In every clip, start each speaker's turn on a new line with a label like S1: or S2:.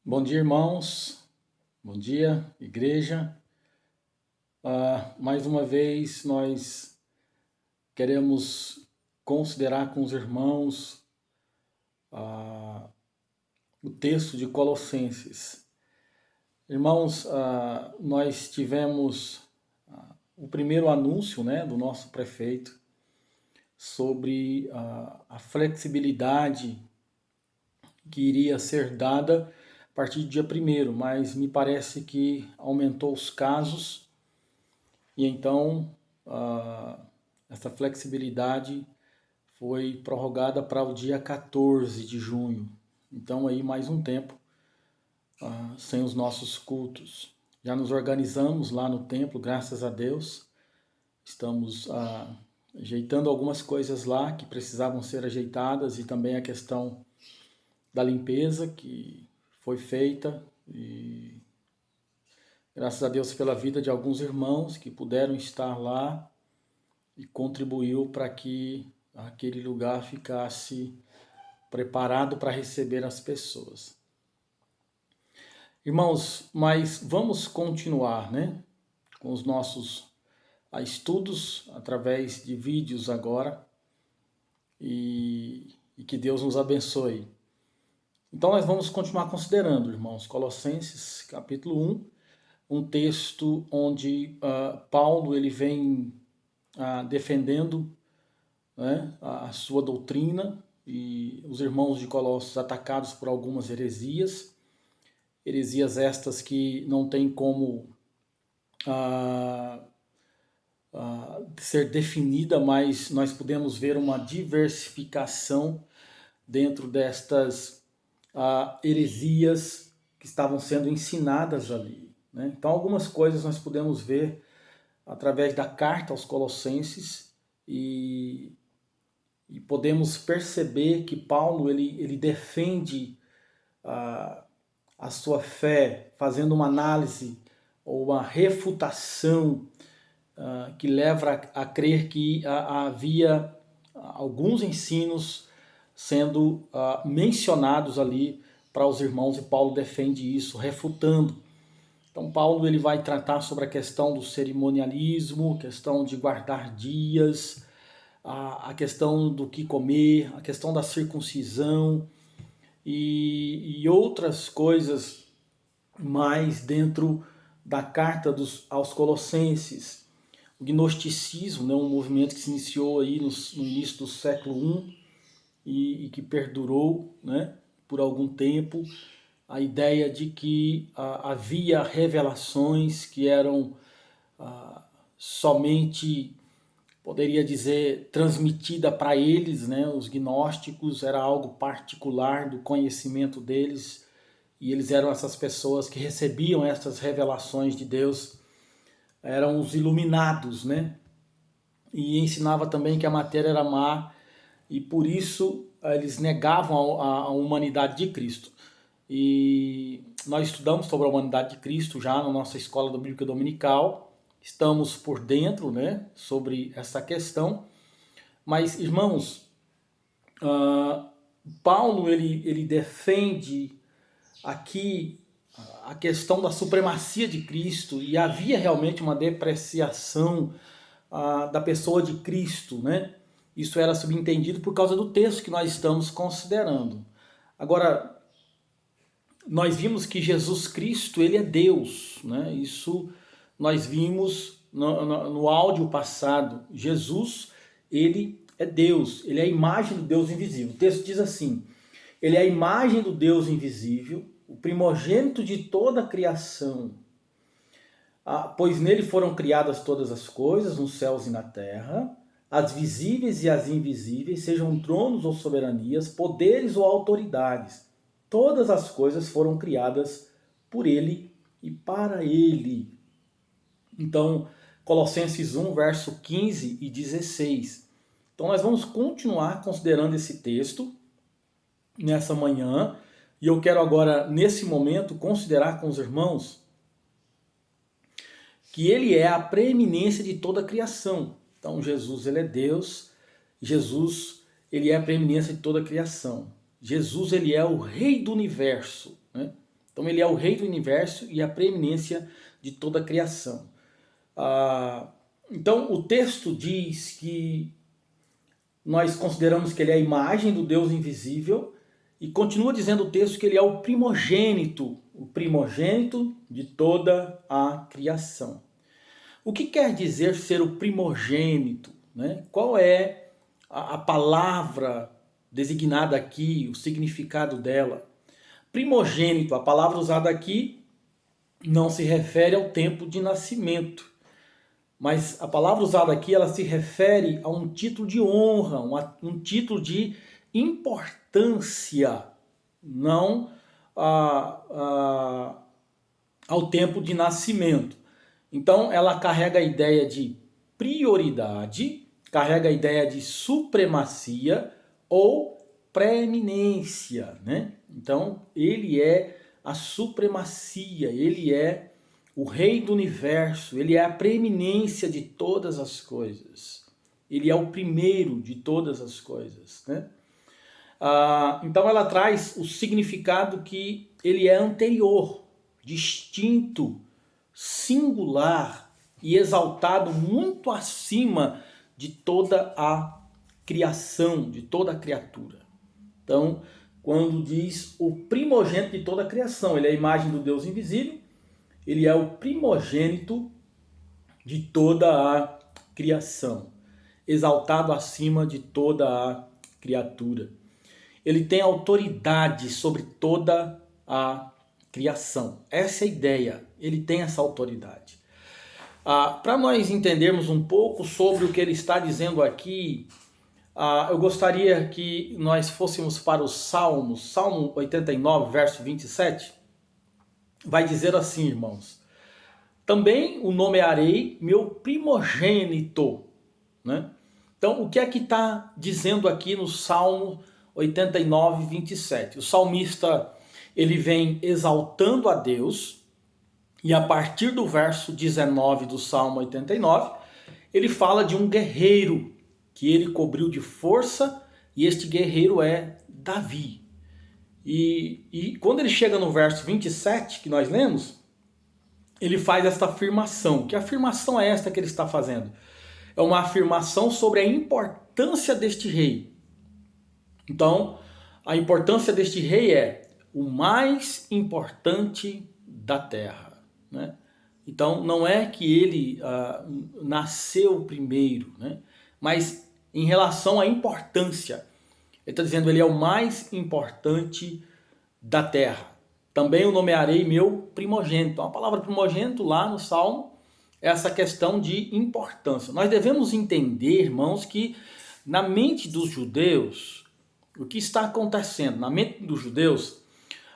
S1: Bom dia, irmãos. Bom dia, igreja. Mais uma vez, nós queremos considerar com os irmãos o texto de Colossenses. Irmãos, nós tivemos o primeiro anúncio, do nosso prefeito sobre a flexibilidade que iria ser dada a partir do dia 1º, mas me parece que aumentou os casos e então essa flexibilidade foi prorrogada para o dia 14 de junho. Então aí mais um tempo sem os nossos cultos. Já nos organizamos lá no templo, graças a Deus. Estamos ajeitando algumas coisas lá que precisavam ser ajeitadas e também a questão da limpeza que foi feita e graças a Deus pela vida de alguns irmãos que puderam estar lá e contribuiu para que aquele lugar ficasse preparado para receber as pessoas. Irmãos, mas vamos continuar, com os nossos estudos através de vídeos agora e que Deus nos abençoe. Então nós vamos continuar considerando, irmãos, Colossenses capítulo 1, um texto onde Paulo ele vem defendendo a sua doutrina e os irmãos de Colossos atacados por algumas heresias estas que não tem como ser definida, mas nós podemos ver uma diversificação dentro destas heresias que estavam sendo ensinadas ali. Então algumas coisas nós podemos ver através da carta aos Colossenses e podemos perceber que Paulo ele defende a sua fé fazendo uma análise ou uma refutação que leva a crer que havia alguns ensinos sendo mencionados ali para os irmãos, e Paulo defende isso, refutando. Então Paulo ele vai tratar sobre a questão do cerimonialismo, questão de guardar dias, a questão do que comer, a questão da circuncisão e outras coisas mais dentro da carta aos Colossenses. O gnosticismo, um movimento que se iniciou aí no início do século I, e que perdurou por algum tempo, a ideia de que havia revelações que eram somente, poderia dizer, transmitida para eles, os gnósticos, era algo particular do conhecimento deles, e eles eram essas pessoas que recebiam essas revelações de Deus, eram os iluminados, e ensinava também que a matéria era má, e por isso eles negavam a humanidade de Cristo. E nós estudamos sobre a humanidade de Cristo já na nossa escola da Bíblia Dominical, estamos por dentro sobre essa questão, mas irmãos, Paulo ele defende aqui a questão da supremacia de Cristo, e havia realmente uma depreciação da pessoa de Cristo, Isso era subentendido por causa do texto que nós estamos considerando. Agora, nós vimos que Jesus Cristo, ele é Deus, Isso nós vimos no áudio passado. Jesus, ele é Deus, ele é a imagem do Deus invisível. O texto diz assim: ele é a imagem do Deus invisível, o primogênito de toda a criação, pois nele foram criadas todas as coisas, nos céus e na terra, as visíveis e as invisíveis, sejam tronos ou soberanias, poderes ou autoridades. Todas as coisas foram criadas por ele e para ele. Então, Colossenses 1, verso 15 e 16. Então nós vamos continuar considerando esse texto nessa manhã, e eu quero agora, nesse momento, considerar com os irmãos que ele é a preeminência de toda a criação. Então Jesus, ele é Deus, Jesus, ele é a preeminência de toda a criação. Jesus, ele é o rei do universo, Então ele é o rei do universo e a preeminência de toda a criação. Então o texto diz que nós consideramos que ele é a imagem do Deus invisível e continua dizendo o texto que ele é o primogênito de toda a criação. O que quer dizer ser o primogênito, né? Qual é a palavra designada aqui, o significado dela? Primogênito, a palavra usada aqui não se refere ao tempo de nascimento, mas a palavra usada aqui ela se refere a um título de honra, um título de importância, não ao tempo de nascimento. Então ela carrega a ideia de prioridade, carrega a ideia de supremacia ou preeminência, né? Então ele é a supremacia, ele é o rei do universo, ele é a preeminência de todas as coisas. Ele é o primeiro de todas as coisas, né? Então ela traz o significado que ele é anterior, distinto, singular e exaltado muito acima de toda a criação, de toda a criatura. Então, quando diz o primogênito de toda a criação, ele é a imagem do Deus invisível, ele é o primogênito de toda a criação, exaltado acima de toda a criatura. Ele tem autoridade sobre toda a criação. Essa é a ideia, ele tem essa autoridade. Para nós entendermos um pouco sobre o que ele está dizendo aqui, eu gostaria que nós fôssemos para o Salmo 89, verso 27. Vai dizer assim, irmãos: também o nomearei meu primogênito, né? Então, o que é que está dizendo aqui no Salmo 89, 27? O salmista, ele vem exaltando a Deus, e a partir do verso 19 do Salmo 89, ele fala de um guerreiro que ele cobriu de força, e este guerreiro é Davi. E quando ele chega no verso 27, que nós lemos, ele faz esta afirmação. Que afirmação é esta que ele está fazendo? É uma afirmação sobre a importância deste rei. Então, a importância deste rei é o mais importante da terra, né? Então, não é que ele nasceu primeiro, né? Mas em relação à importância, ele está dizendo que ele é o mais importante da terra. Também o nomearei meu primogênito. Então, a palavra primogênito lá no Salmo é essa questão de importância. Nós devemos entender, irmãos, que na mente dos judeus, o que está acontecendo? Na mente dos judeus,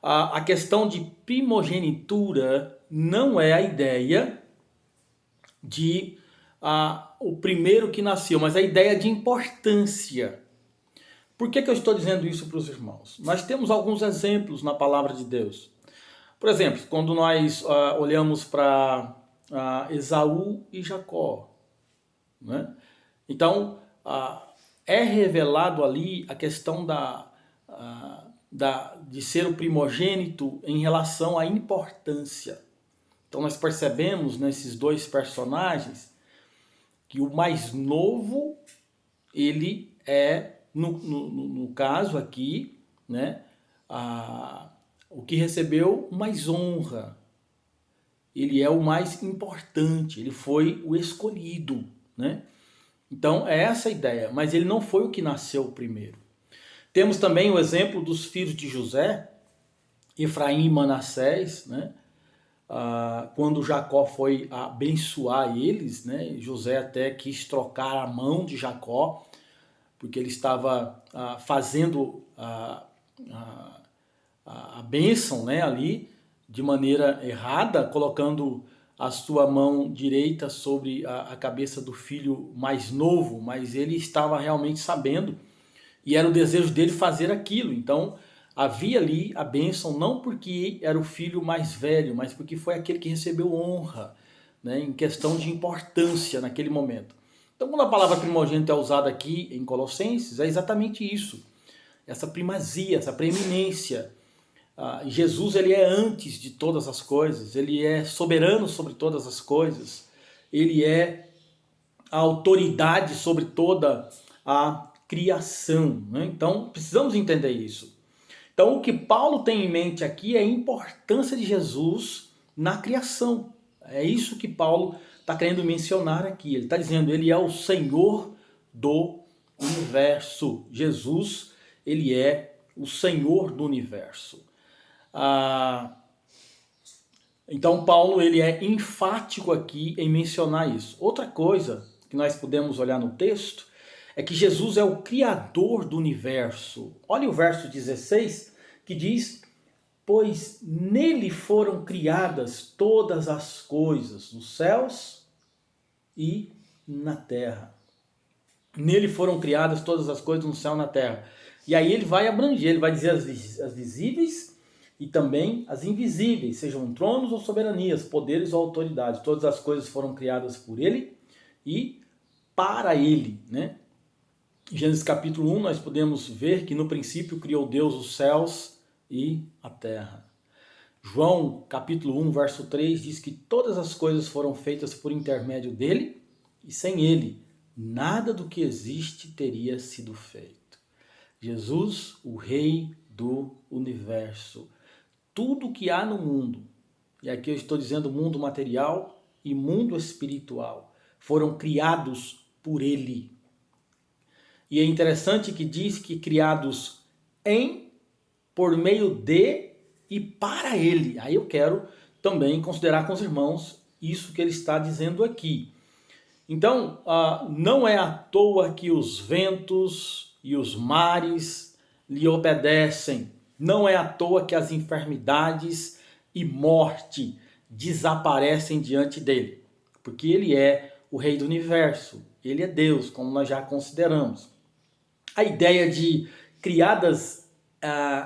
S1: a questão de primogenitura não é a ideia de o primeiro que nasceu, mas a ideia de importância. Por que eu estou dizendo isso para os irmãos? Nós temos alguns exemplos na palavra de Deus. Por exemplo, quando nós olhamos para Esaú e Jacó, né? Então, é revelado ali a questão de ser o primogênito em relação à importância. Então nós percebemos nesses dois personagens que o mais novo, ele é, no caso aqui, né, o que recebeu mais honra. Ele é o mais importante, ele foi o escolhido, né? Então é essa a ideia, mas ele não foi o que nasceu primeiro. Temos também o exemplo dos filhos de José, Efraim e Manassés, né? Quando Jacó foi abençoar eles, né? José até quis trocar a mão de Jacó, porque ele estava fazendo a bênção, né, ali de maneira errada, colocando a sua mão direita sobre a cabeça do filho mais novo, mas ele estava realmente sabendo e era o desejo dele fazer aquilo. Então havia ali a bênção não porque era o filho mais velho, mas porque foi aquele que recebeu honra, né, em questão de importância naquele momento. Então quando a palavra primogênito é usada aqui em Colossenses, é exatamente isso. Essa primazia, essa preeminência. Jesus, ele é antes de todas as coisas, ele é soberano sobre todas as coisas, ele é a autoridade sobre toda a criação, né? Então, precisamos entender isso. Então, o que Paulo tem em mente aqui é a importância de Jesus na criação. É isso que Paulo está querendo mencionar aqui. Ele está dizendo, ele é o Senhor do universo. Jesus, ele é o Senhor do universo. Então, Paulo, ele é enfático aqui em mencionar isso. Outra coisa que nós podemos olhar no texto é que Jesus é o Criador do universo. Olha o verso 16, que diz, pois nele foram criadas todas as coisas, nos céus e na terra. Nele foram criadas todas as coisas no céu e na terra. E aí ele vai abranger, ele vai dizer as visíveis e também as invisíveis, sejam tronos ou soberanias, poderes ou autoridades. Todas as coisas foram criadas por ele e para ele, né? Em Gênesis capítulo 1 nós podemos ver que no princípio criou Deus os céus e a terra. João capítulo 1 verso 3 diz que todas as coisas foram feitas por intermédio dele e sem ele nada do que existe teria sido feito. Jesus, o Rei do universo. Tudo que há no mundo, e aqui eu estou dizendo mundo material e mundo espiritual, foram criados por ele. E é interessante que diz que criados em, por meio de e para ele. Aí eu quero também considerar com os irmãos isso que ele está dizendo aqui. Então, não é à toa que os ventos e os mares lhe obedecem. Não é à toa que as enfermidades e morte desaparecem diante dele. Porque ele é o Rei do universo. Ele é Deus, como nós já consideramos. A ideia de criadas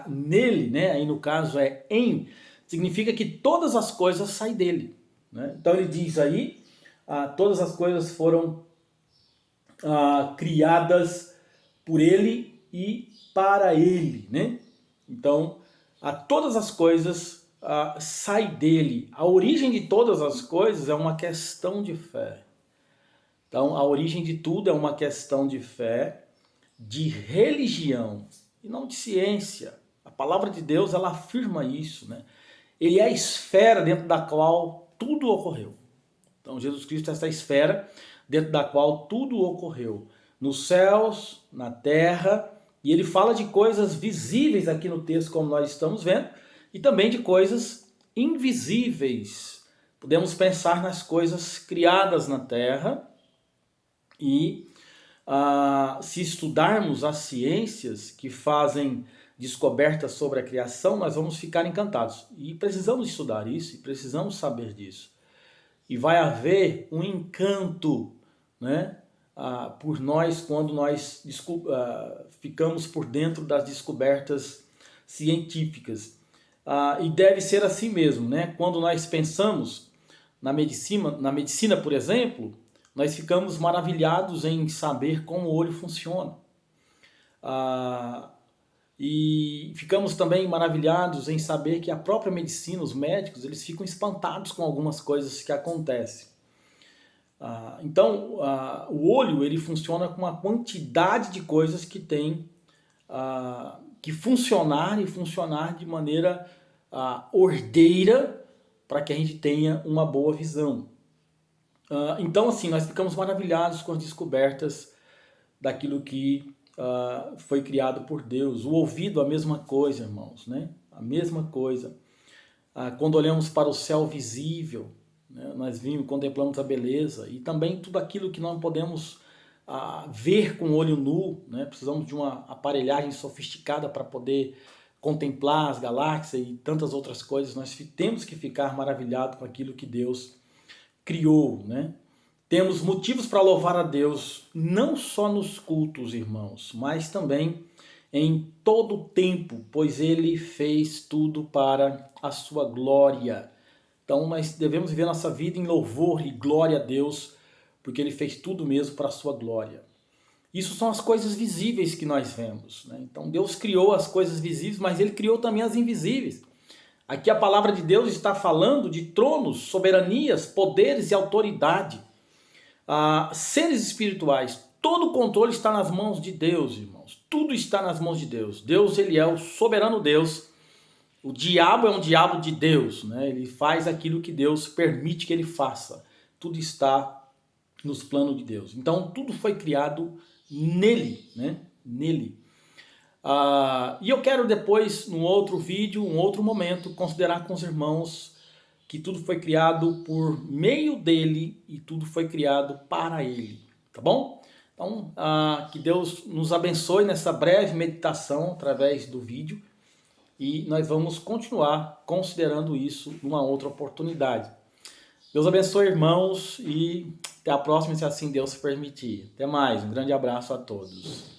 S1: nele, né, aí no caso é em, significa que todas as coisas saem dele. Né? Então ele diz aí, todas as coisas foram criadas por ele e para ele. Né? Então, todas as coisas saem dele. A origem de todas as coisas é uma questão de fé. Então, a origem de tudo é uma questão de fé, de religião e não de ciência. A palavra de Deus, ela afirma isso, né? Ele é a esfera dentro da qual tudo ocorreu. Então Jesus Cristo é essa esfera dentro da qual tudo ocorreu. Nos céus, na terra, e ele fala de coisas visíveis aqui no texto, como nós estamos vendo, e também de coisas invisíveis. Podemos pensar nas coisas criadas na terra e se estudarmos as ciências que fazem descobertas sobre a criação, nós vamos ficar encantados. E precisamos estudar isso, e precisamos saber disso. E vai haver um encanto, né, por nós quando nós ficamos por dentro das descobertas científicas. E deve ser assim mesmo, né? Quando nós pensamos na medicina, por exemplo, nós ficamos maravilhados em saber como o olho funciona. E ficamos também maravilhados em saber que a própria medicina, os médicos, eles ficam espantados com algumas coisas que acontecem. Então, o olho, ele funciona com uma quantidade de coisas que tem que funcionar e funcionar de maneira ordeira para que a gente tenha uma boa visão. Então, assim, nós ficamos maravilhados com as descobertas daquilo que foi criado por Deus. O ouvido, a mesma coisa, irmãos, né? A mesma coisa. Quando olhamos para o céu visível, né, nós contemplamos a beleza e também tudo aquilo que não podemos ver com o olho nu, né? Precisamos de uma aparelhagem sofisticada para poder contemplar as galáxias e tantas outras coisas. Nós temos que ficar maravilhados com aquilo que Deus criou, né? Temos motivos para louvar a Deus, não só nos cultos, irmãos, mas também em todo o tempo, pois Ele fez tudo para a sua glória. Então nós devemos viver nossa vida em louvor e glória a Deus, porque Ele fez tudo mesmo para a sua glória. Isso são as coisas visíveis que nós vemos, né? Então Deus criou as coisas visíveis, mas Ele criou também as invisíveis. Aqui a palavra de Deus está falando de tronos, soberanias, poderes e autoridade, seres espirituais. Todo o controle está nas mãos de Deus, irmãos. Tudo está nas mãos de Deus. Deus, Ele é o soberano Deus. O diabo é um diabo de Deus, né? Ele faz aquilo que Deus permite que ele faça. Tudo está nos planos de Deus. Então tudo foi criado nele, né? Nele. E eu quero depois, num outro vídeo, um outro momento, considerar com os irmãos que tudo foi criado por meio dele e tudo foi criado para ele, tá bom? Então, que Deus nos abençoe nessa breve meditação através do vídeo e nós vamos continuar considerando isso numa outra oportunidade. Deus abençoe, irmãos, e até a próxima, se assim Deus permitir. Até mais, um grande abraço a todos.